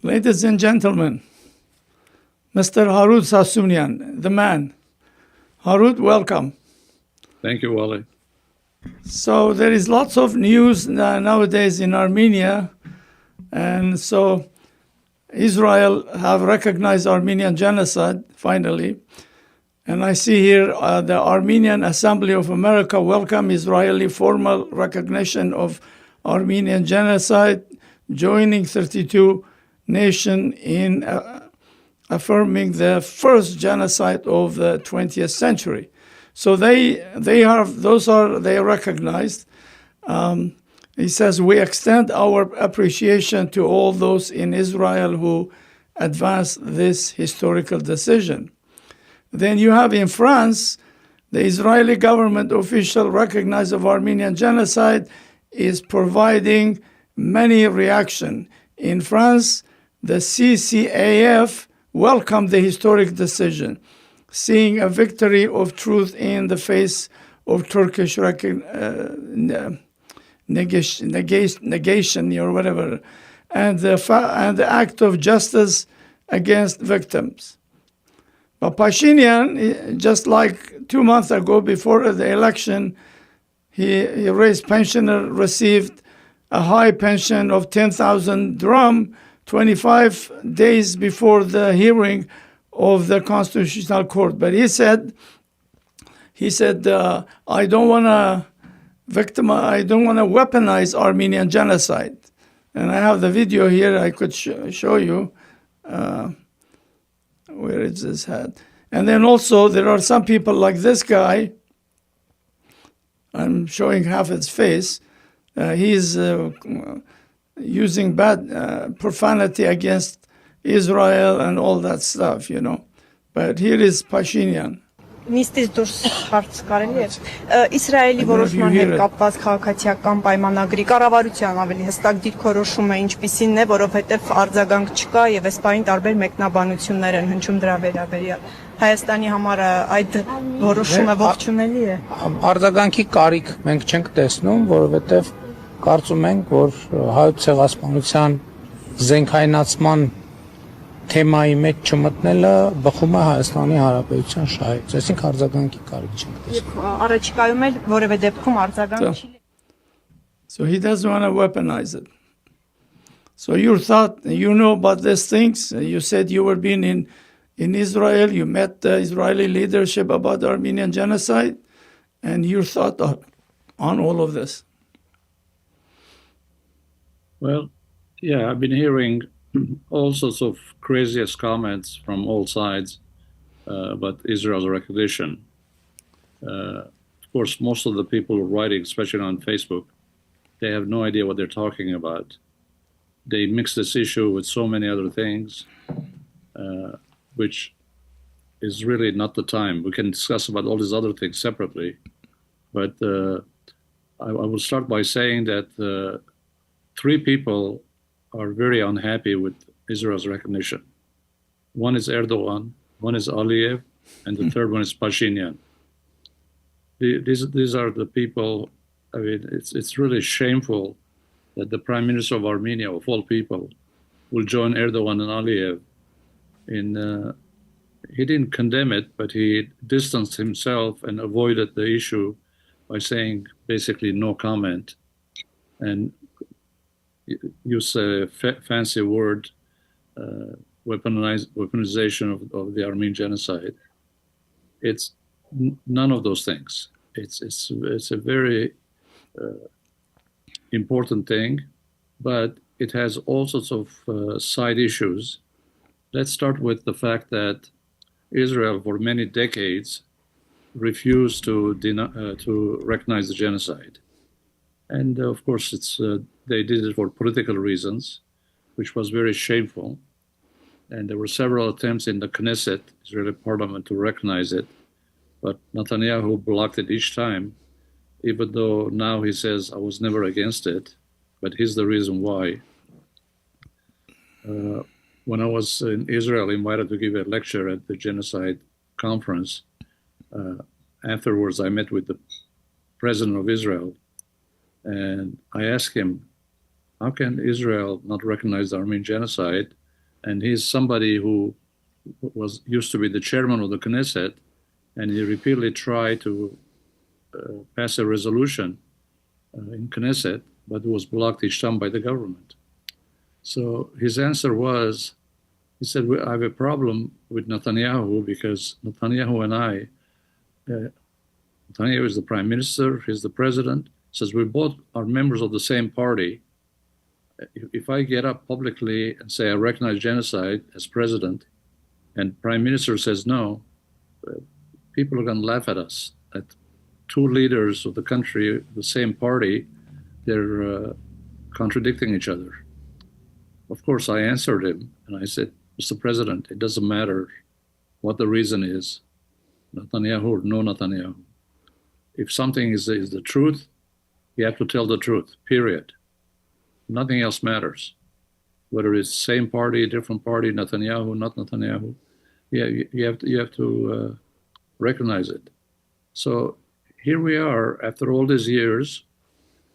Ladies and gentlemen, Mr. Harut Sassounian, the man. Harut, welcome. Thank you, Wally. So there is lots of news nowadays in Armenia, and so Israel have recognized Armenian genocide finally. And I see here the Armenian Assembly of America welcome Israeli formal recognition of Armenian genocide, joining 32 nations in affirming the first genocide of the 20th century. So they are recognized. He says, we extend our appreciation to all those in Israel who advanced this historical decision. Then you have in France, the Israeli government official recognized of Armenian genocide is providing many reaction. In France, the CCAF welcomed the historic decision, seeing a victory of truth in the face of Turkish negation or whatever, and the act of justice against victims. But Pashinyan, just like 2 months ago before the election, he raised pensioner, received a high pension of 10,000 dram 25 days before the hearing of the Constitutional Court. But he said, I don't want to weaponize Armenian genocide. And I have the video here I could show you. Where is his head? And then also there are some people like this guy. I'm showing half his face. He's using bad profanity against Israel and all that stuff, you know. But here is Pashinyan. Նիստից դուրս հարց կարելի է Իսրայելի որոշման հետ կապված քաղաքացիական պայմանագրի կառավարության ավելի հստակ դիրքորոշումը ինչպիսին է, որովհետև արձագանք չկա եւ այս բանի տարբեր մեկնաբանություններ են հնչում դրա վերաբերյալ Հայաստանի համար այդ որոշումը ողջունելի է Արձագանքի կարիք մենք չենք տեսնում, որովհետև կարծում ենք, որ հայոց ցեղասպանության զենքայնացման թեմայի մեջ չմտնելը բխում է Հայաստանի Հանրապետության շահից, այսինքն արձագանքի կարիք չենք տեսնում։ Առաջիկայում էլ որևէ դեպքում արձագանք չի։ So he doesn't want to weaponize it. So your thought, you know about these things. You said you were being in Israel. You met the Israeli leadership about the Armenian genocide, and your thought on all of this. Well, yeah, I've been hearing all sorts of craziest comments from all sides about Israel's recognition. Of course, most of the people writing, especially on Facebook, they have no idea what they're talking about. They mix this issue with so many other things, which is really not the time. We can discuss about all these other things separately. But I will start by saying that 3 people are very unhappy with Israel's recognition. One is Erdogan, one is Aliyev, and the third one is Pashinyan. These are the people. I mean, it's really shameful that the Prime Minister of Armenia, of all people, will join Erdogan and Aliyev in. He didn't condemn it, but he distanced himself and avoided the issue by saying basically no comment and use a fancy word, weaponization of the Armenian genocide. It's none of those things. It's a very important thing, but it has all sorts of side issues. Let's start with the fact that Israel, for many decades, refused to recognize the genocide. And of course, they did it for political reasons, which was very shameful. And there were several attempts in the Knesset, Israeli parliament, to recognize it. But Netanyahu blocked it each time, even though now he says, I was never against it. But here's the reason why. When I was in Israel, invited to give a lecture at the Genocide conference, afterwards I met with the president of Israel, and I asked him, how can Israel not recognize the Armenian genocide and he's somebody who used to be the chairman of the Knesset, and he repeatedly tried to pass a resolution in Knesset, but it was blocked each time by the government. So his answer was, he said, I have a problem with Netanyahu because Netanyahu and Netanyahu is the prime minister, he's the president, says we both are members of the same party. If I get up publicly and say I recognize genocide as president, and prime minister says no, people are going to laugh at us. At two leaders of the country, the same party, they're contradicting each other. Of course, I answered him and I said, Mr. President, it doesn't matter what the reason is, Netanyahu or no Netanyahu. If something is the truth, you have to tell the truth, period. Nothing else matters. Whether it's same party, different party, Netanyahu, not Netanyahu, you have to recognize it. So here we are after all these years.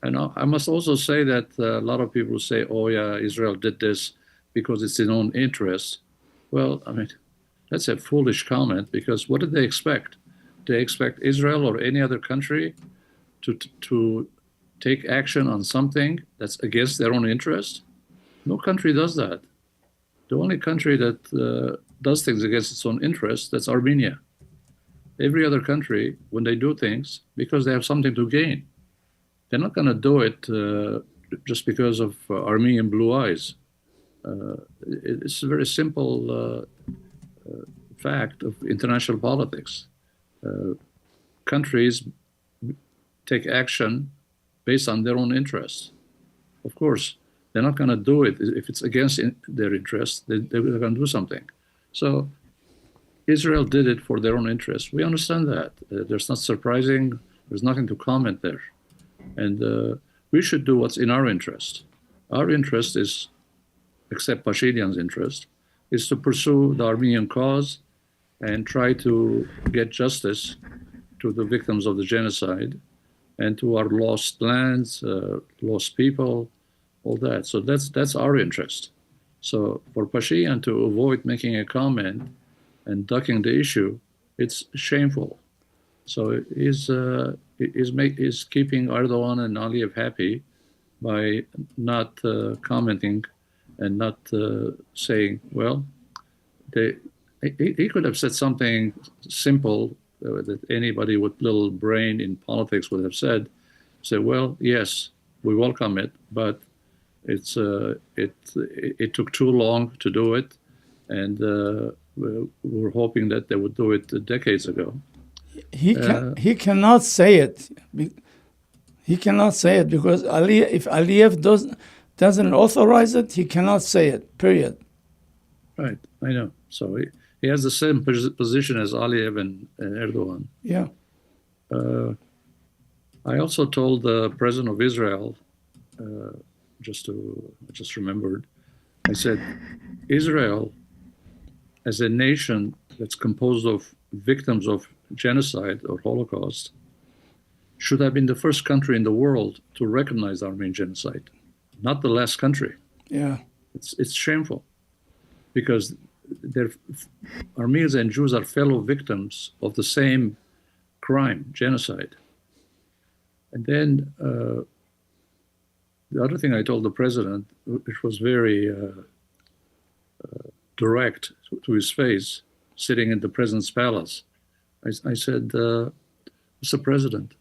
And I must also say that a lot of people say, oh yeah, Israel did this because it's in own interest. Well, I mean, that's a foolish comment because what did they expect? They expect Israel or any other country to take action on something that's against their own interest? No country does that. The only country that does things against its own interest, that's Armenia. Every other country, when they do things, because they have something to gain. They're not going to do it just because of Armenian blue eyes. It's a very simple fact of international politics. Countries take action based on their own interests. Of course, they're not going to do it if it's against their interests. They're going to do something. So Israel did it for their own interests. We understand that. There's not surprising. There's nothing to comment there. And we should do what's in our interest. Our interest is, except Pashinyan's interest, is to pursue the Armenian cause and try to get justice to the victims of the genocide and to our lost lands, lost people, all that. So that's our interest. So for Pashinyan to avoid making a comment and ducking the issue, it's shameful. So he's keeping Erdogan and Aliyev happy by not commenting and not saying, well, he could have said something simple that anybody with little brain in politics would have said. Say, well, yes, we welcome it, but it took too long to do it, and we're hoping that they would do it decades ago. He cannot say it. He cannot say it because if Aliyev doesn't authorize it, he cannot say it, period. Right, I know. So he has the same position as Aliyev and Erdogan. Yeah. I also told the president of Israel, just remembered, I said, Israel as a nation that's composed of victims of genocide or Holocaust should have been the first country in the world to recognize the Armenian genocide, not the last country. Yeah. It's shameful because Armenians and Jews are fellow victims of the same crime, genocide. And then the other thing I told the president, which was very direct to his face, sitting in the president's palace, I said, Mr. President,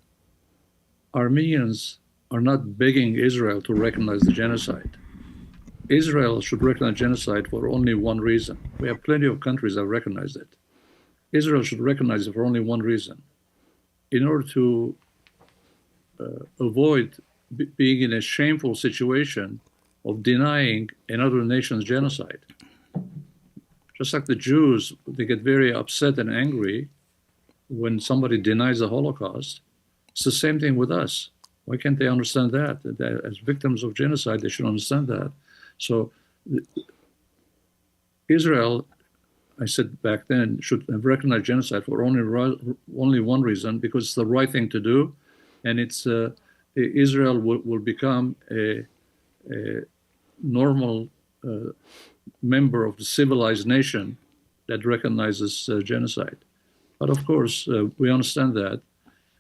Armenians are not begging Israel to recognize the genocide. Israel should recognize genocide for only one reason. We have plenty of countries that recognize it. Israel should recognize it for only one reason. In order to avoid being in a shameful situation of denying another nation's genocide. Just like the Jews, they get very upset and angry when somebody denies the Holocaust. It's the same thing with us. Why can't they understand that? As victims of genocide, they should understand that. So Israel, I said back then, should have recognized genocide for only one reason, because it's the right thing to do, and it's Israel will become a normal member of the civilized nation that recognizes genocide. But of course, we understand that.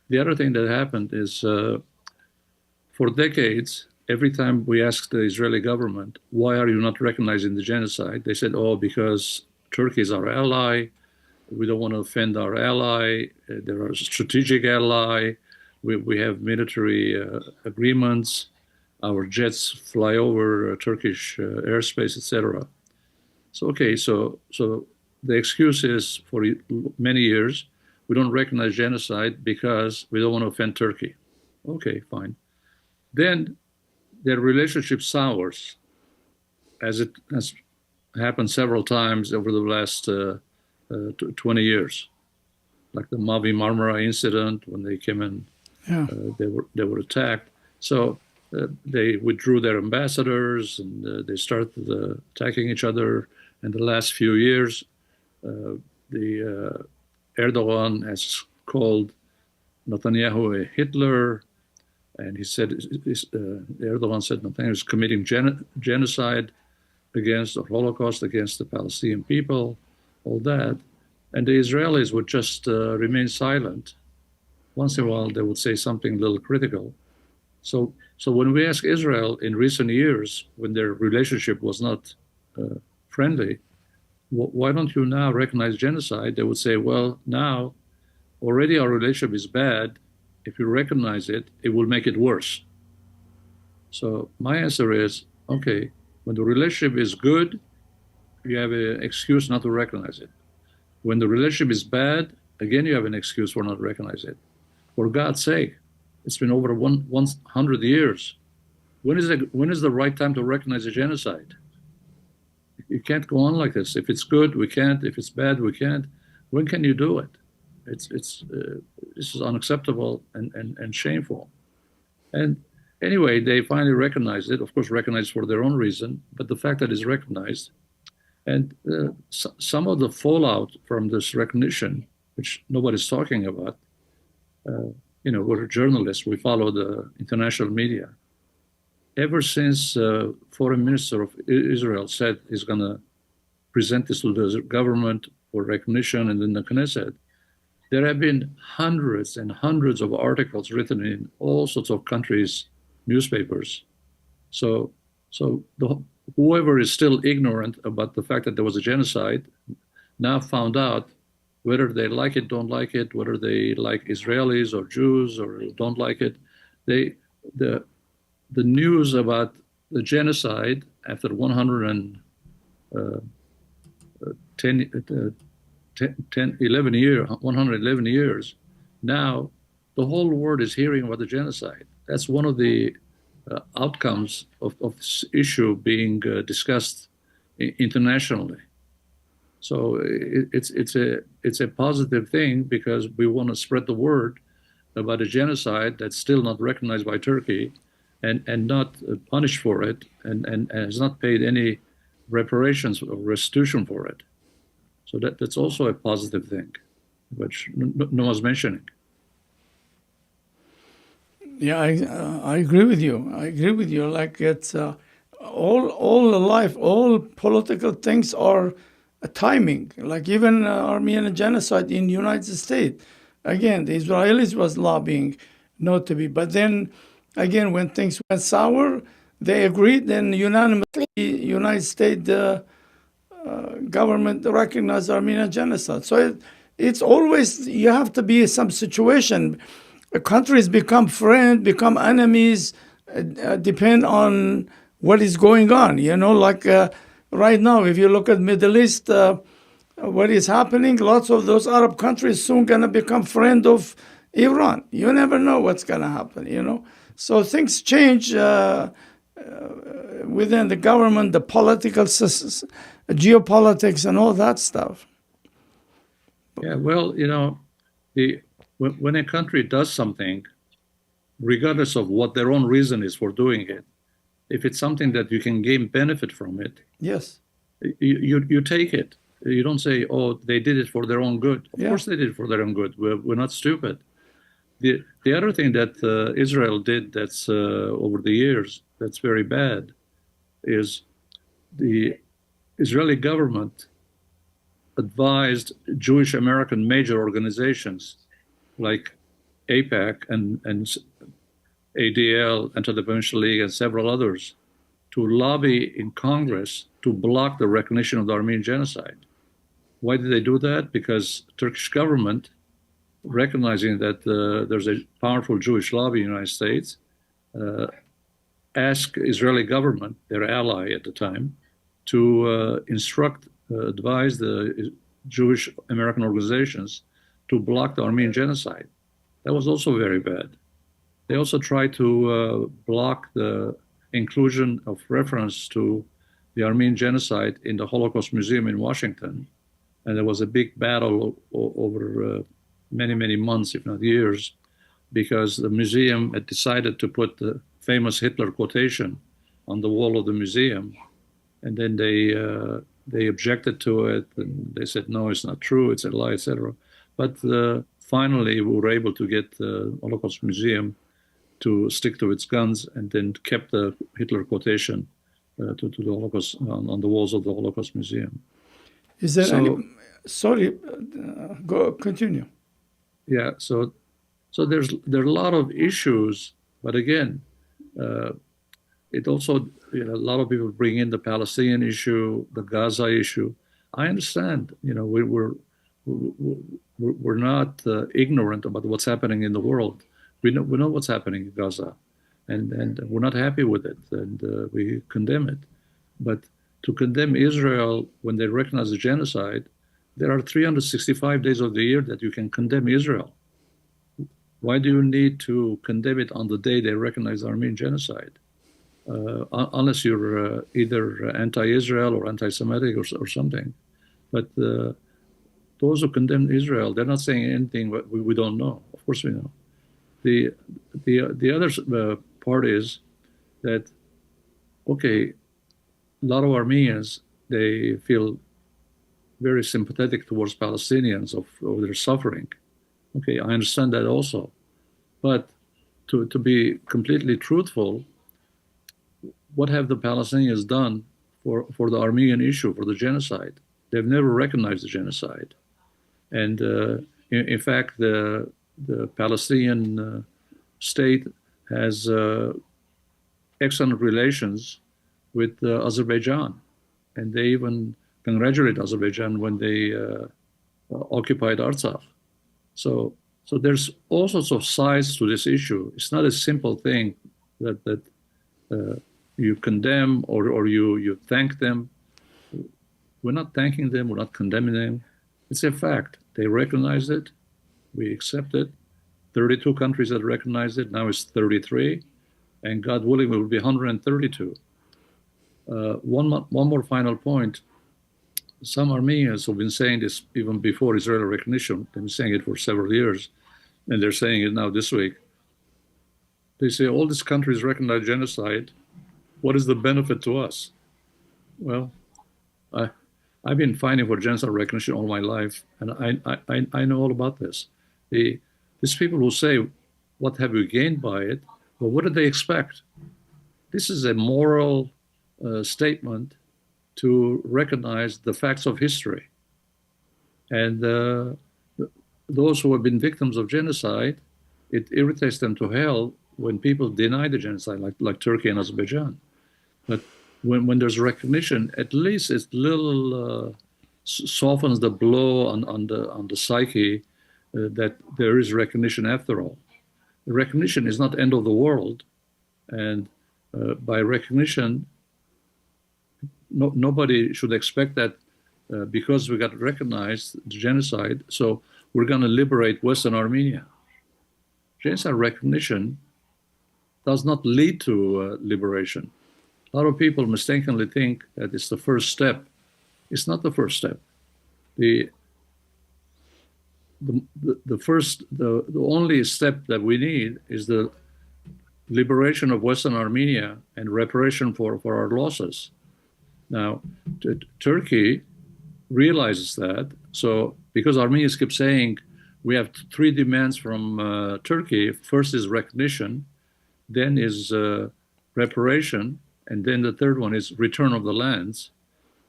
The other thing that happened is for decades, every time we asked the Israeli government, why are you not recognizing the genocide? They said, oh, because Turkey is our ally. We don't want to offend our ally. They're a strategic ally. We have military agreements. Our jets fly over Turkish airspace, etc. So, okay, so the excuse is for many years, we don't recognize genocide because we don't want to offend Turkey. Okay, fine. Then their relationship sours, as it has happened several times over the last 20 years, like the Mavi Marmara incident when they came in, they were attacked. So they withdrew their ambassadors and they started attacking each other. In the last few years, Erdogan has called Netanyahu a Hitler, and he said Erdogan said Netanyahu is committing genocide against the Holocaust, against the Palestinian people, all that. And the Israelis would just remain silent. Once in a while, they would say something a little critical. So when we ask Israel in recent years, when their relationship was not friendly, why don't you now recognize genocide? They would say, well, now already our relationship is bad. If you recognize it, it will make it worse. So my answer is, okay, when the relationship is good, you have an excuse not to recognize it. When the relationship is bad, again, you have an excuse for not recognizing it. For God's sake, it's been over 100 years. When is the right time to recognize a genocide? You can't go on like this. If it's good, we can't. If it's bad, we can't. When can you do it? This is unacceptable and shameful. And anyway, they finally recognized it. Of course, recognized for their own reason, but the fact that it's recognized, and some of the fallout from this recognition, which nobody's talking about. We're journalists. We follow the international media. Ever since Foreign Minister of Israel said he's going to present this to the government for recognition and in the Knesset, there have been hundreds and hundreds of articles written in all sorts of countries' newspapers. So whoever is still ignorant about the fact that there was a genocide now found out, whether they like it, don't like it, whether they like Israelis or Jews or don't like it, the news about the genocide after 11 years, now the whole world is hearing about the genocide. That's one of the outcomes of this issue being discussed internationally. So it's a positive thing because we want to spread the word about a genocide that's still not recognized by Turkey and not punished for it and has not paid any reparations or restitution for it. So that's also a positive thing, which no one's mentioning. Yeah, I agree with you. I agree with you. Like it's all the life, all political things are timing. Like even Armenian genocide in the United States. Again, the Israelis was lobbying not to be. But then, again, when things went sour, they agreed. Then unanimously, United States government recognized Armenian genocide. So it's always, you have to be in some situation. Countries become friends, become enemies, depend on what is going on. Like right now, if you look at Middle East, what is happening, lots of those Arab countries soon going to become friend of Iran. You never know what's going to happen, So things change within the government, the political geopolitics and all that stuff. Yeah, well, when a country does something, regardless of what their own reason is for doing it, if it's something that you can gain benefit from it, yes, you take it. You don't say, oh, they did it for their own good. Of course they did it for their own good. We're not stupid. The other thing that Israel did that's over the years that's very bad is Israeli government advised Jewish American major organizations like AIPAC and ADL, Anti-Defamation League, and several others to lobby in Congress to block the recognition of the Armenian genocide. Why did they do that? Because Turkish government, recognizing that there's a powerful Jewish lobby in the United States, asked Israeli government, their ally at the time, to advise the Jewish American organizations to block the Armenian genocide. That was also very bad. They also tried to block the inclusion of reference to the Armenian genocide in the Holocaust Museum in Washington. And there was a big battle over many, many months, if not years, because the museum had decided to put the famous Hitler quotation on the wall of the museum. And then they objected to it, and they said, no, it's not true, it's a lie, etc. But finally, we were able to get the Holocaust Museum to stick to its guns, and then kept the Hitler quotation to the Holocaust on the walls of the Holocaust Museum. Is there any? Sorry, go continue. Yeah, so there are a lot of issues, but again, it also, a lot of people bring in the Palestinian issue, the Gaza issue. I understand, we're not ignorant about what's happening in the world. We know what's happening in Gaza, and we're not happy with it, and we condemn it. But to condemn Israel when they recognize the genocide, there are 365 days of the year that you can condemn Israel. Why do you need to condemn it on the day they recognize the Armenian genocide? Unless you're either anti-Israel or anti-Semitic or something. But those who condemn Israel, they're not saying anything we don't know. Of course we know. The other part is that, okay, a lot of Armenians, they feel very sympathetic towards Palestinians of their suffering. Okay, I understand that also. But to be completely truthful, what have the Palestinians done for the Armenian issue, for the genocide? They've never recognized the genocide. And in fact, the Palestinian state has excellent relations with Azerbaijan. And they even congratulate Azerbaijan when they occupied Artsakh. So there's all sorts of sides to this issue. It's not a simple thing that you condemn or you thank them. We're not thanking them, we're not condemning them. It's a fact. They recognize it, we accept it. 32 countries that recognize it, now it's 33, and God willing, it will be 132. One more final point. Some Armenians have been saying this even before Israeli recognition. They've been saying it for several years, and they're saying it now this week. They say, all these countries recognize genocide. What is the benefit to us? Well, I've been fighting for genocide recognition all my life, and I know all about this. These people who say, what have you gained by it? Well, what do they expect? This is a moral statement to recognize the facts of history. And those who have been victims of genocide, it irritates them to hell when people deny the genocide, like Turkey and Azerbaijan. But when there's recognition, at least it little softens the blow on the psyche that there is recognition after all. The recognition is not the end of the world, and by recognition, nobody should expect that because we got recognized the genocide, so we're going to liberate Western Armenia. Genocide recognition does not lead to liberation. A lot of people mistakenly think that it's the first step. It's not the first step. The only step that we need is the liberation of Western Armenia and reparation for our losses. Now, Turkey realizes that. So, because Armenians keep saying we have three demands from Turkey. First is recognition, then is reparation, and then the third one is return of the lands.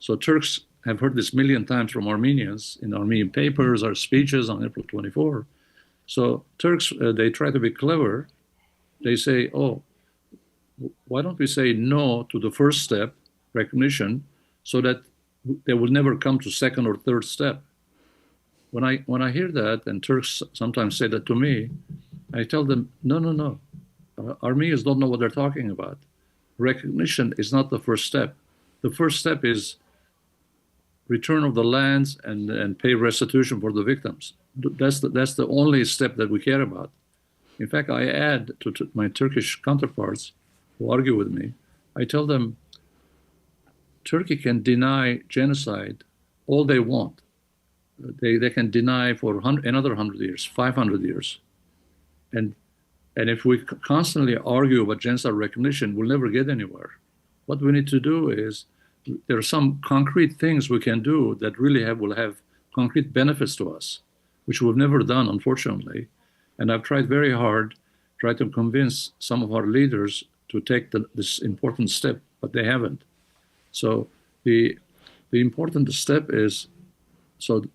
So Turks have heard this a million times from Armenians in Armenian papers or speeches on April 24. So Turks, they try to be clever. They say, oh, why don't we say no to the first step, recognition, so that they will never come to second or third step. When I hear that, and Turks sometimes say that to me, I tell them, no. Armenians don't know what they're talking about. Recognition is not the first step. The first step is return of the lands and pay restitution for the victims. That's the only step that we care about. In fact, I add to my Turkish counterparts who argue with me, I tell them, Turkey can deny genocide all they want. They can deny for another 100 years, 500 years. And if we constantly argue about genocide recognition, we'll never get anywhere. What we need to do is, there are some concrete things we can do that really will have concrete benefits to us, which we've never done, unfortunately. And I've tried very hard, tried to convince some of our leaders to take this important step, but they haven't. So the important step is, so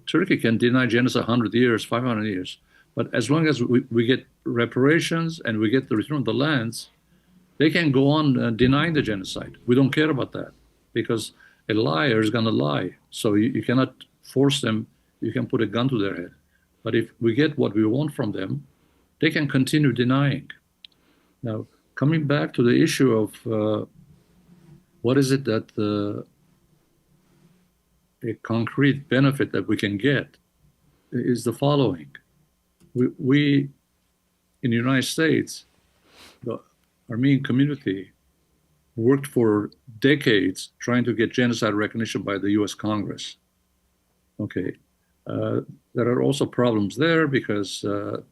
Turkey can deny genocide 100 years, 500 years, but as long as we get reparations and we get the return of the lands, they can go on denying the genocide. We don't care about that, because a liar is going to lie. So you cannot force them. You can put a gun to their head. But if we get what we want from them, they can continue denying. Now, coming back to the issue of what is it that a concrete benefit that we can get is the following. We in the United States, the Armenian community worked for decades trying to get genocide recognition by the US Congress. Okay, there are also problems there because the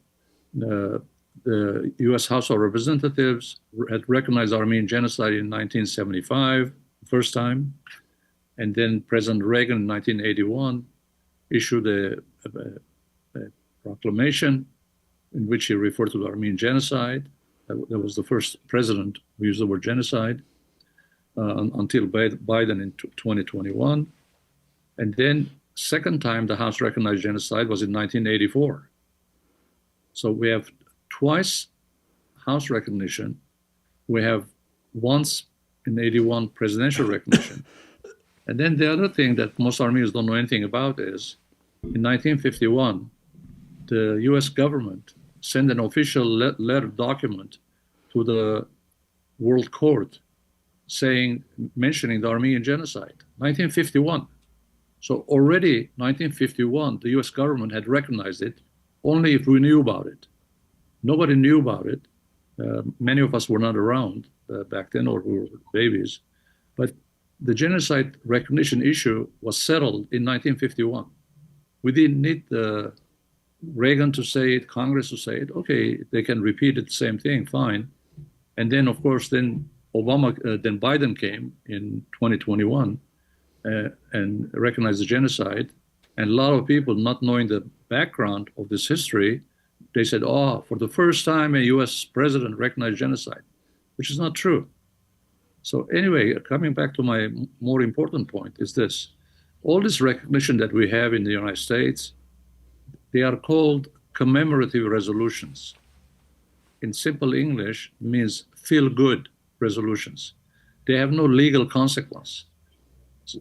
US House of Representatives had recognized Armenian genocide in 1975, first time, and then President Reagan in 1981 issued a proclamation in which he referred to the Armenian genocide. That was the first president who used the word genocide until Biden in 2021. And then second time the House recognized genocide was in 1984. So we have twice House recognition. We have once in 81 presidential recognition. And then the other thing that most Armenians don't know anything about is in 1951, the US government sent an official letter document to the World Court mentioning the Armenian genocide, 1951. So already 1951, the US government had recognized it, only if we knew about it. Nobody knew about it. Many of us were not around back then, or we were babies. But the genocide recognition issue was settled in 1951. We didn't need Reagan to say it, Congress to say it. Okay, they can repeat it, same thing, fine. And then, of course, then Biden came in 2021 and recognized the genocide. And a lot of people, not knowing the background of this history, they said, oh, for the first time, a US president recognized genocide, which is not true. So anyway, coming back to my more important point is this. All this recognition that we have in the United States, they are called commemorative resolutions. In simple English, means feel-good resolutions. They have no legal consequence.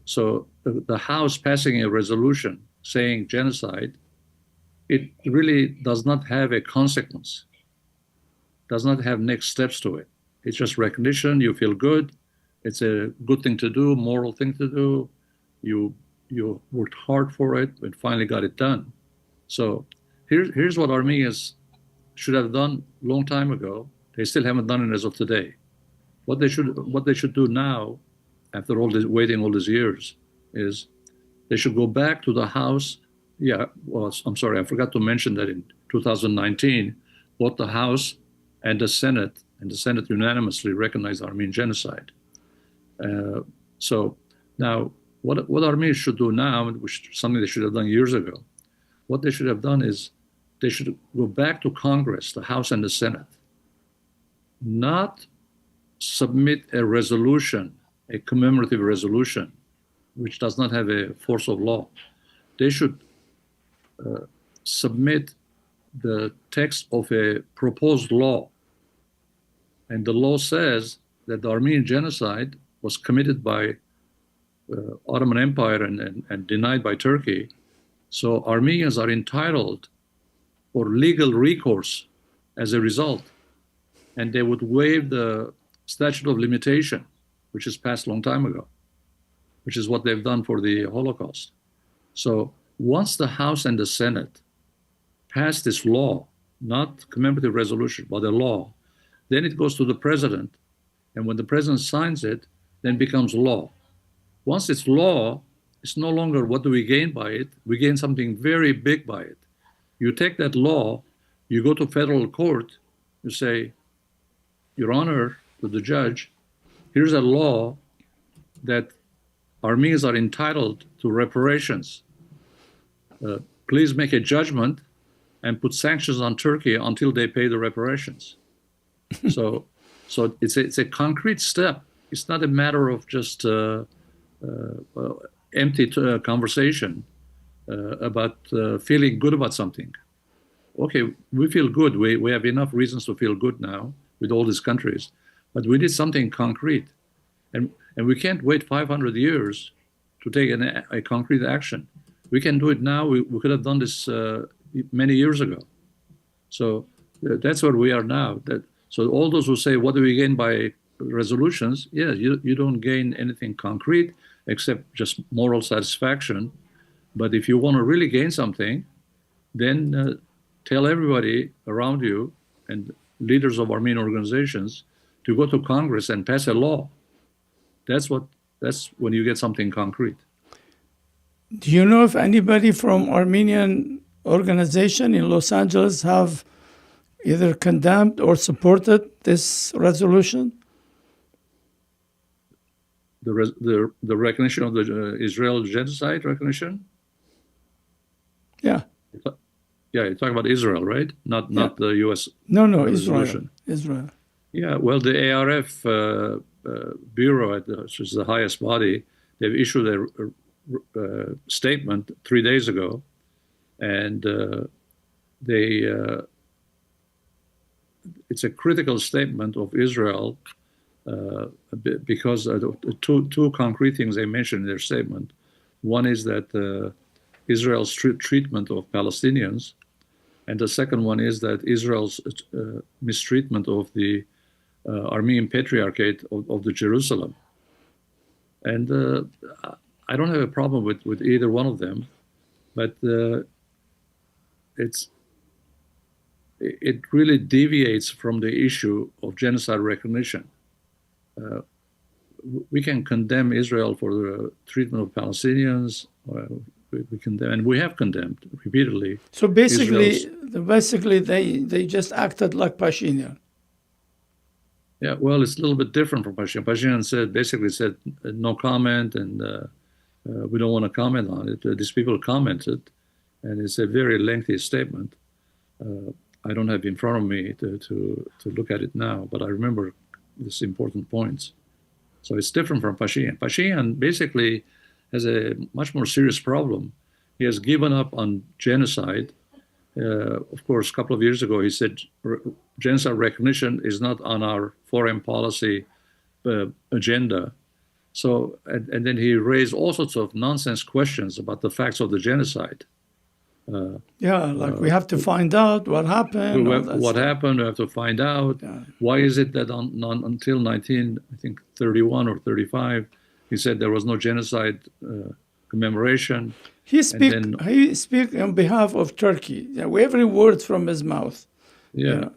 So the House passing a resolution saying genocide, it really does not have a consequence, does not have next steps to it. It's just recognition, you feel good, it's a good thing to do, moral thing to do, you worked hard for it and finally got it done. So here's what Armenians should have done a long time ago. They still haven't done it as of today. What they should do now, after waiting all these years, is they should go back to the House. Yeah, well, I'm sorry, I forgot to mention that in 2019, both the House and the Senate unanimously recognized Armenian genocide. So now, what Armenians should do now, which is something they should have done years ago, what they should have done is they should go back to Congress, the House and the Senate, not submit a resolution, a commemorative resolution, which does not have a force of law. They should submit the text of a proposed law. And the law says that the Armenian genocide was committed by Ottoman Empire and denied by Turkey. So Armenians are entitled for legal recourse as a result. And they would waive the statute of limitation, which is passed a long time ago, which is what they've done for the Holocaust. So once the House and the Senate pass this law, not commemorative resolution, but a law, then it goes to the president. And when the president signs it, then it becomes law. Once it's law, it's no longer what do we gain by it. We gain something very big by it. You take that law, you go to federal court, you say, Your Honor, to the judge, here's a law that Armenians are entitled to reparations. Please make a judgment and put sanctions on Turkey until they pay the reparations. So it's a concrete step. It's not a matter of just empty conversation about feeling good about something. Okay, we feel good. We have enough reasons to feel good now with all these countries, but we need something concrete. And we can't wait 500 years to take a concrete action. We can do it now. We could have done this many years ago. So that's where we are now. So all those who say, what do we gain by resolutions? Yeah, you don't gain anything concrete except just moral satisfaction. But if you want to really gain something, then tell everybody around you and leaders of Armenian organizations to go to Congress and pass a law. That's when you get something concrete. Do you know if anybody from Armenian organization in Los Angeles have either condemned or supported this resolution? The recognition of the Israel genocide recognition? Yeah. Yeah, you're talking about Israel, right? Not the U.S. No, resolution. Israel. Yeah, well, the ARF Bureau, which is the highest body, they've issued a statement 3 days ago, and it's a critical statement of Israel because two concrete things they mentioned in their statement. One is that Israel's treatment of Palestinians, and the second one is that Israel's mistreatment of the Armenian Patriarchate of the Jerusalem. And I don't have a problem with either one of them, but it really deviates from the issue of genocide recognition. We can condemn Israel for the treatment of Palestinians. We condemn, and we have condemned repeatedly. So basically they just acted like Pashinyan. Yeah, well, it's a little bit different from Pashinyan. Pashinyan basically said no comment, and we don't want to comment on it. These people commented, and it's a very lengthy statement. I don't have it in front of me to look at it now, but I remember these important points. So it's different from Pashinyan. Pashinyan basically has a much more serious problem. He has given up on genocide. Of course, a couple of years ago, he said genocide recognition is not on our foreign policy agenda. So, and then he raised all sorts of nonsense questions about the facts of the genocide. We have to find out what happened. What happened? We have to find out. Yeah. Why is it that until 1931 or 35, he said there was no genocide commemoration? He speak on behalf of Turkey. Yeah, every word from his mouth. Yeah.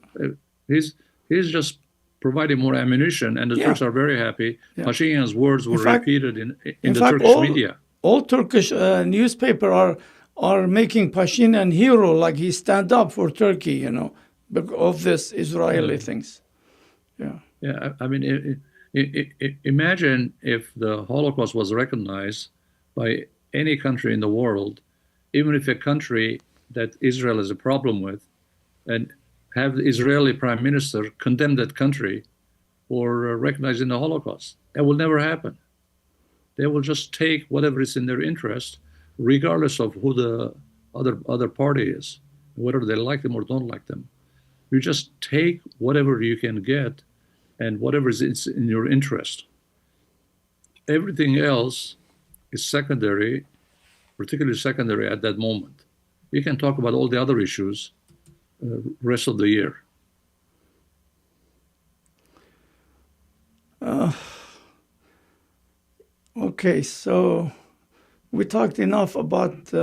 He's just providing more ammunition, and the Turks are very happy. Yeah. Pashinyan's words were repeated in the Turkish media. All Turkish newspaper are making Pashinyan hero, like he stand up for Turkey, of this Israeli things. Yeah. Yeah, I mean, imagine if the Holocaust was recognized by any country in the world, even if a country that Israel has a problem with, and have the Israeli prime minister condemn that country for recognizing the Holocaust. That will never happen. they will just take whatever is in their interest, regardless of who the other party is, whether they like them or don't like them. You just take whatever you can get and whatever is in your interest. Everything else is secondary, particularly secondary at that moment. You can talk about all the other issues rest of the year. Okay, so we talked enough about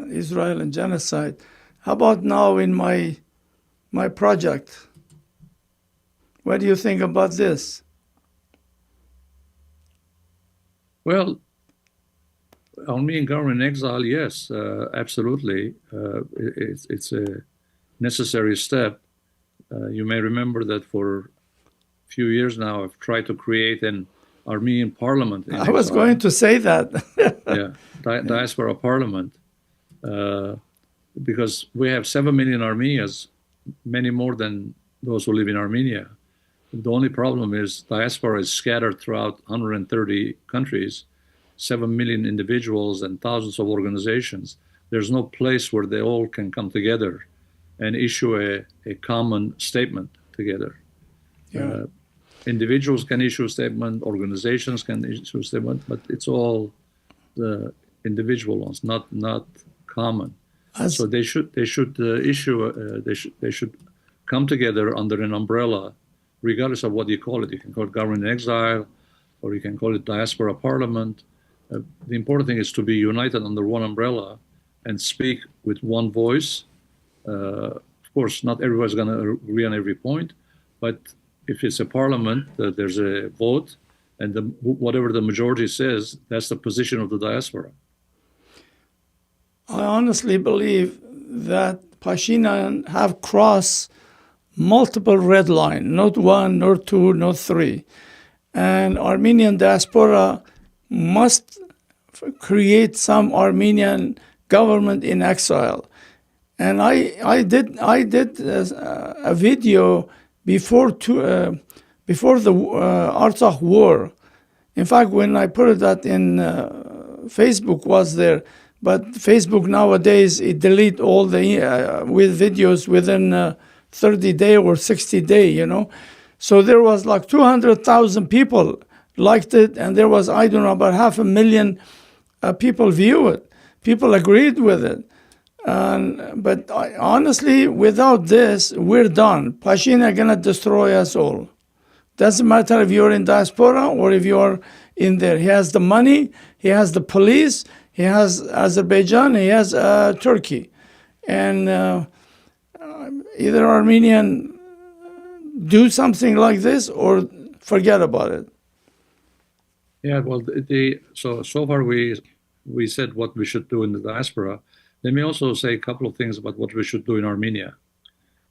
Israel and genocide. How about now in my project? What do you think about this? Well, Armenian government in exile, yes, absolutely. It's a necessary step. You may remember that for a few years now, I've tried to create an Armenian parliament. I was going to say that. Yeah, diaspora parliament. Because we have 7 million Armenians, many more than those who live in Armenia. The only problem is diaspora is scattered throughout 130 countries, 7 million individuals and thousands of organizations. There's no place where they all can come together and issue a common statement together. Yeah. Individuals can issue a statement, organizations can issue a statement, but it's all the individual ones, not common. So they should come together under an umbrella, regardless of what you call it. You can call it government in exile, or you can call it diaspora parliament. The important thing is to be united under one umbrella and speak with one voice. Of course, not everybody's going to agree on every point, but if it's a parliament, there's a vote, and whatever the majority says, that's the position of the diaspora. I honestly believe that Pashinyan have crossed multiple red lines, not one, nor two, not three. And Armenian diaspora must create some Armenian government in exile. And I did a video before the Artsakh war. In fact, when I put that in Facebook was there, but Facebook nowadays it delete all the with videos within 30 days or 60 days, you know. So there was like 200,000 people liked it, and there was, I don't know, about 500,000 people view it. People agreed with it. But honestly, without this, we're done. Pashinyan gonna destroy us all. Doesn't matter if you're in diaspora or if you're in there. He has the money, he has the police, he has Azerbaijan, he has Turkey. And either Armenian do something like this or forget about it. Yeah, well, so far we said what we should do in the diaspora. Let me also say a couple of things about what we should do in Armenia.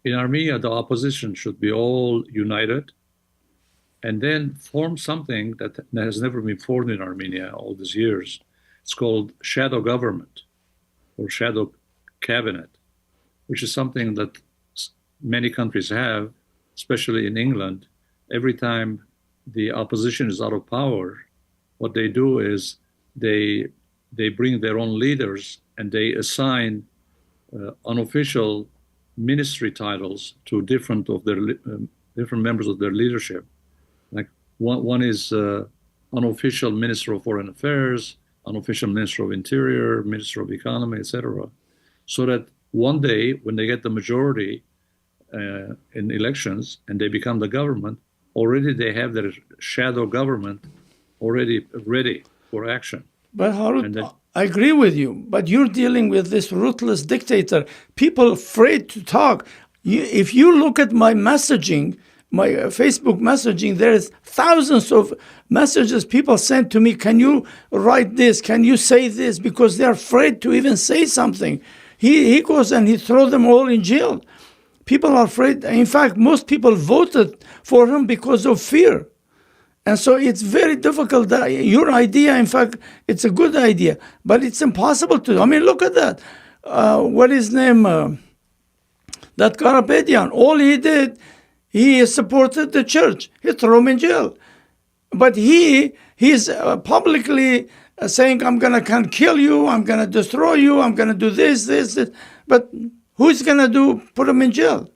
In Armenia, the opposition should be all united and then form something that has never been formed in Armenia all these years. It's called shadow government or shadow cabinet, which is something that many countries have, especially in England. Every time the opposition is out of power, what they do is they bring their own leaders and they assign unofficial ministry titles to different members of their leadership. Like one is unofficial Minister of Foreign Affairs, unofficial Minister of Interior, Minister of Economy, etc. So that one day, when they get the majority in elections and they become the government, already they have their shadow government already ready for action. But Harut, I agree with you, but you're dealing with this ruthless dictator. People afraid to talk. If you look at my messaging, my Facebook messaging, there's thousands of messages people send to me. Can you write this? Can you say this? Because they're afraid to even say something. He goes and he throws them all in jail. People are afraid. In fact, most people voted for him because of fear. And so it's very difficult. Your idea, in fact, it's a good idea, but it's impossible to do. I mean, look at that. What is his name? That Karapetyan. All he did, he supported the church. He threw him in jail. but he's publicly saying, I'm can kill you, I'm going to destroy you, I'm going to do this. But who's going to put him in jail?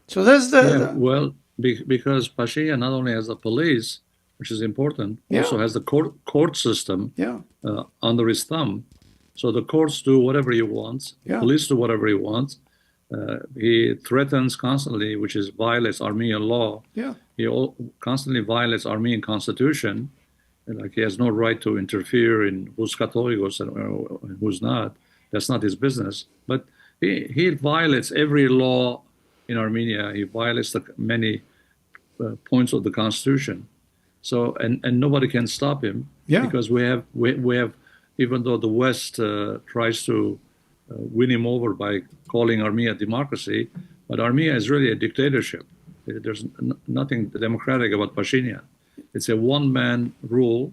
So that's well, because Pashinyan not only has the police, which is important, also has the court system under his thumb. So the courts do whatever he wants, police do whatever he wants. He threatens constantly, which violates Armenian law. He constantly violates Armenian constitution. Like he has no right to interfere in who's Catholicos and who's not. That's not his business. But he violates every law in Armenia. He violates many points of the constitution. So and nobody can stop him because we have even though the West tries to win him over by calling Armenia democracy, but Armenia is really a dictatorship. There's nothing democratic about Pashinyan. It's a one-man rule.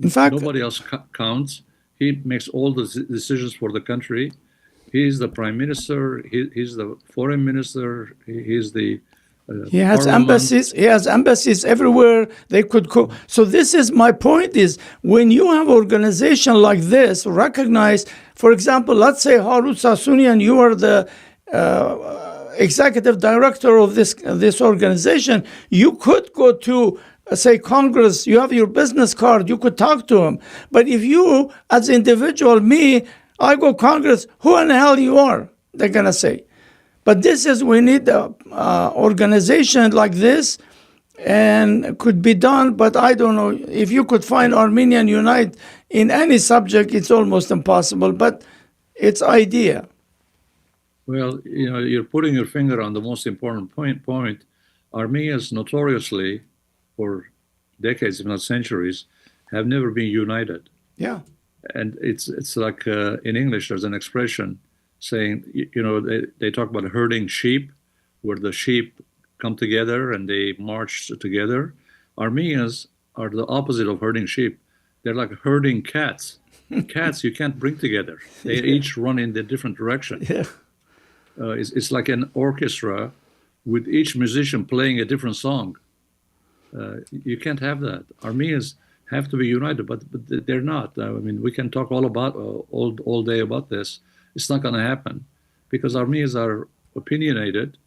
In fact, nobody else counts. He makes all the decisions for the country. He's the prime minister. He's the foreign minister. He's the he has embassies. He has embassies everywhere they could go. So this is my point: is when you have organization like this, recognize. For example, let's say Harut Sassounian, you are the executive director of this organization. You could go to say Congress. You have your business card. You could talk to him. But if you, as individual, I go Congress. Who in the hell you are? They're gonna say. But we need an organization like this, and could be done. But I don't know if you could find Armenian unite in any subject. It's almost impossible. But it's idea. Well, you're putting your finger on the most important point. Armenians notoriously, for decades, if not centuries, have never been united. Yeah. And it's like in English, there's an expression saying, they talk about herding sheep, where the sheep come together and they march together. Armenians are the opposite of herding sheep. They're like herding cats. Cats you can't bring together. They each run in a different direction. Yeah. It's like an orchestra with each musician playing a different song. You can't have that. Armenians have to be united, but they're not. I mean, we can talk all day about this. It's not going to happen because Armenians are opinionated,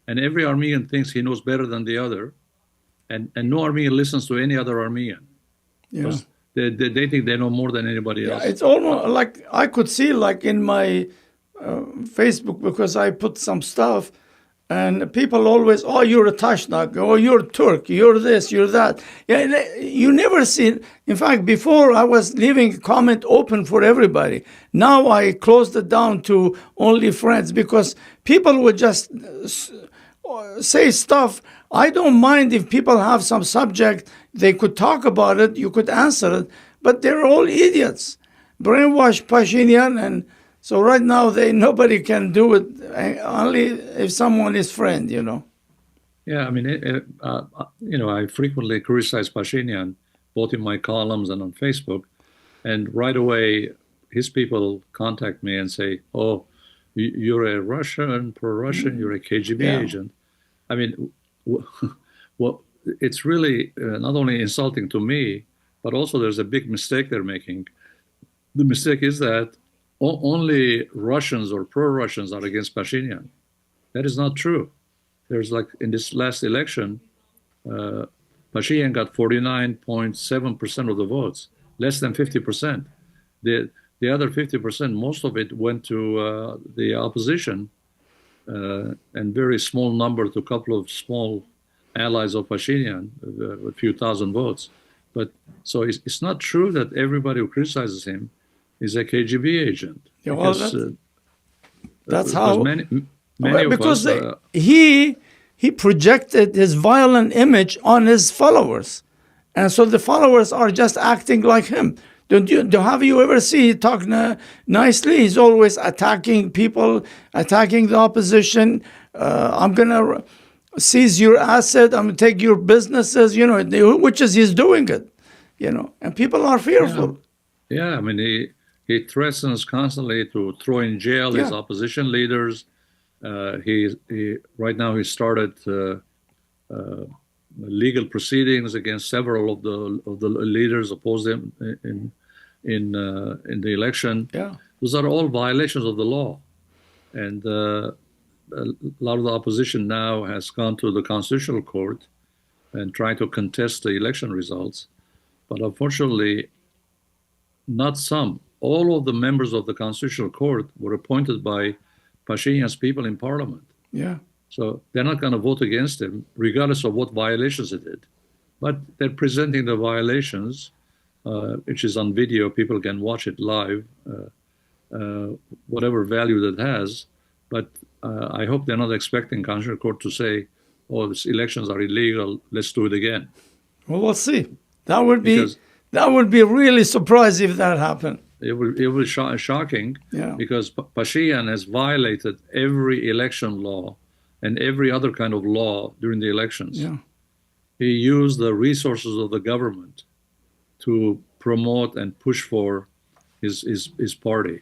and every Armenian thinks he knows better than the other, and no Armenian listens to any other Armenian. Yeah. They think they know more than anybody else. It's almost like I could see like in my Facebook, because I put some stuff, and people always, you're a Tashnak, you're Turk, you're this, you're that. Yeah, you never see. In fact, before I was leaving comment open for everybody. Now I closed it down to only friends because people would just say stuff. I don't mind if people have some subject, they could talk about it, you could answer it, but they're all idiots. Brainwashed Pashinyan, and so right now nobody can do it, only if someone is friend, Yeah, I mean, I frequently criticize Pashinyan, both in my columns and on Facebook, and right away his people contact me and say, "Oh, you're a Russian, pro-Russian, you're a KGB agent." I mean, well, it's really not only insulting to me, but also there's a big mistake they're making. The mistake is that only Russians or pro-Russians are against Pashinyan. That is not true. There's like in this last election, Pashinyan got 49.7% of the votes, less than 50%. The other 50%, most of it went to the opposition, and very small number to a couple of small allies of Pashinyan, a few thousand votes. But so it's not true that everybody who criticizes him is a KGB agent. Yeah, well, that's how. Many because of us, he projected his violent image on his followers, and so the followers are just acting like him. Have you ever seen he talk nicely? He's always attacking people, attacking the opposition. I'm gonna seize your asset. I'm gonna take your businesses. Which is he's doing it. And people are fearful. Yeah, I mean he threatens constantly to throw in jail his opposition leaders. Right now he started legal proceedings against several of the leaders opposed them in the election. Yeah. Those are all violations of the law, and a lot of the opposition now has gone to the Constitutional Court and tried to contest the election results. But unfortunately, not some. All of the members of the Constitutional Court were appointed by Pashinyan's people in parliament. Yeah. So they're not going to vote against him, regardless of what violations he did. But they're presenting the violations, which is on video. People can watch it live, whatever value that has. But I hope they're not expecting Constitutional Court to say, "Oh, these elections are illegal. Let's do it again." Well, we'll see. That would be really surprising if that happened. It would be shocking, Yeah. because Pashinyan has violated every election law and every other kind of law during the elections. Yeah. He used the resources of the government to promote and push for his party.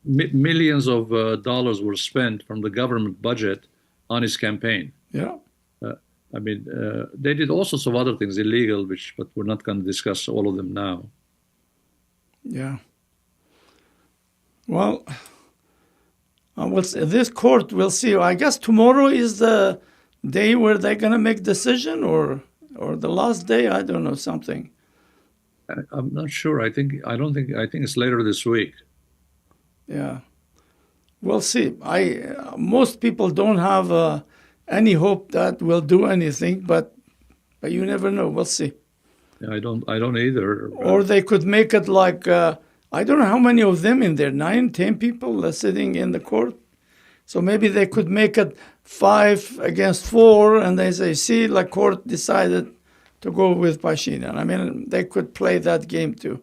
Millions of dollars were spent from the government budget on his campaign. Yeah. I mean, they did all sorts of other things illegal, but we're not going to discuss all of them now. Yeah. Well, this court, we'll see. I guess tomorrow is the day where they're going to make decision, or the last day. I don't know, something. I'm not sure. I think it's later this week. Yeah. We'll see. Most people don't have any hope that we'll do anything, but you never know. We'll see. I don't either. Or they could make it like, I don't know how many of them in there, 9, 10 people sitting in the court. So maybe they could make it 5 against 4, and they say, see, the court decided to go with Pashinyan. I mean, they could play that game too.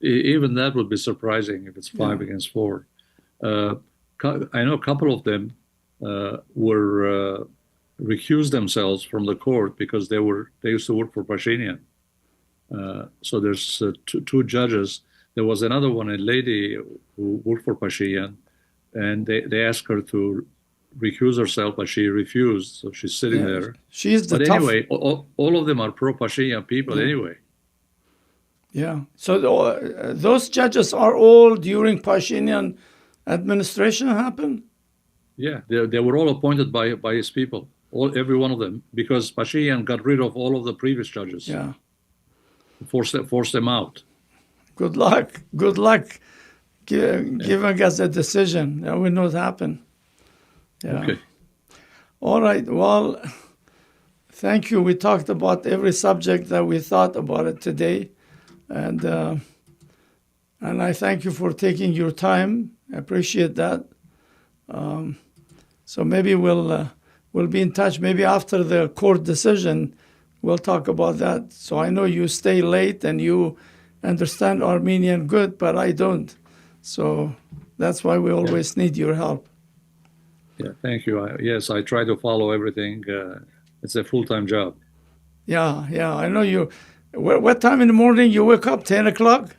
Even that would be surprising if it's 5 against 4. I know a couple of them were recused themselves from the court because they used to work for Pashinyan. So there's two judges. There was another one, a lady who worked for Pashinyan, and they asked her to recuse herself, but she refused. So she's sitting there. She's the but tough. Anyway, all of them are pro-Pashinyan people anyway. Yeah. So those judges are all during Pashinyan administration happened? Yeah, they were all appointed by his people, every one of them, because Pashinyan got rid of all of the previous judges. Yeah. Forced them out. Good luck. Good luck giving us a decision. That will not happen. Yeah. Okay. All right. Well, thank you. We talked about every subject that we thought about it today. And I thank you for taking your time. I appreciate that. So maybe we'll be in touch. Maybe after the court decision, we'll talk about that. So I know you stay late and you understand Armenian good, but I don't. So that's why we always need your help. Yeah, thank you. Yes, I try to follow everything. It's a full-time job. Yeah. I know you. What time in the morning you wake up? 10 o'clock?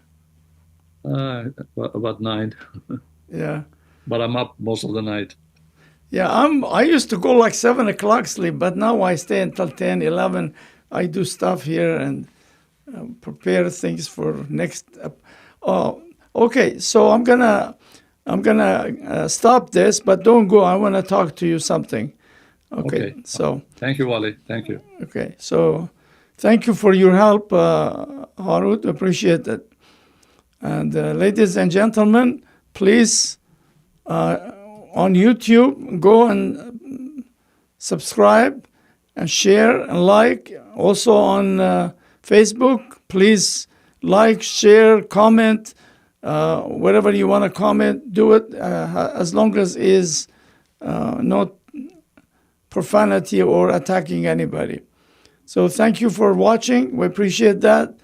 About 9. Yeah. But I'm up most of the night. Yeah, I used to go like 7 o'clock sleep, but now I stay until 10, 11. I do stuff here and prepare things for next. Okay, so I'm gonna stop this, but don't go. I want to talk to you something. Okay. So thank you, Wally. Thank you. Okay, so thank you for your help, Harut. Appreciate it. And ladies and gentlemen, please. On YouTube, go and subscribe and share and like. Also on Facebook, please like, share, comment. Whatever you want to comment, do it as long as it is not profanity or attacking anybody. So thank you for watching. We appreciate that.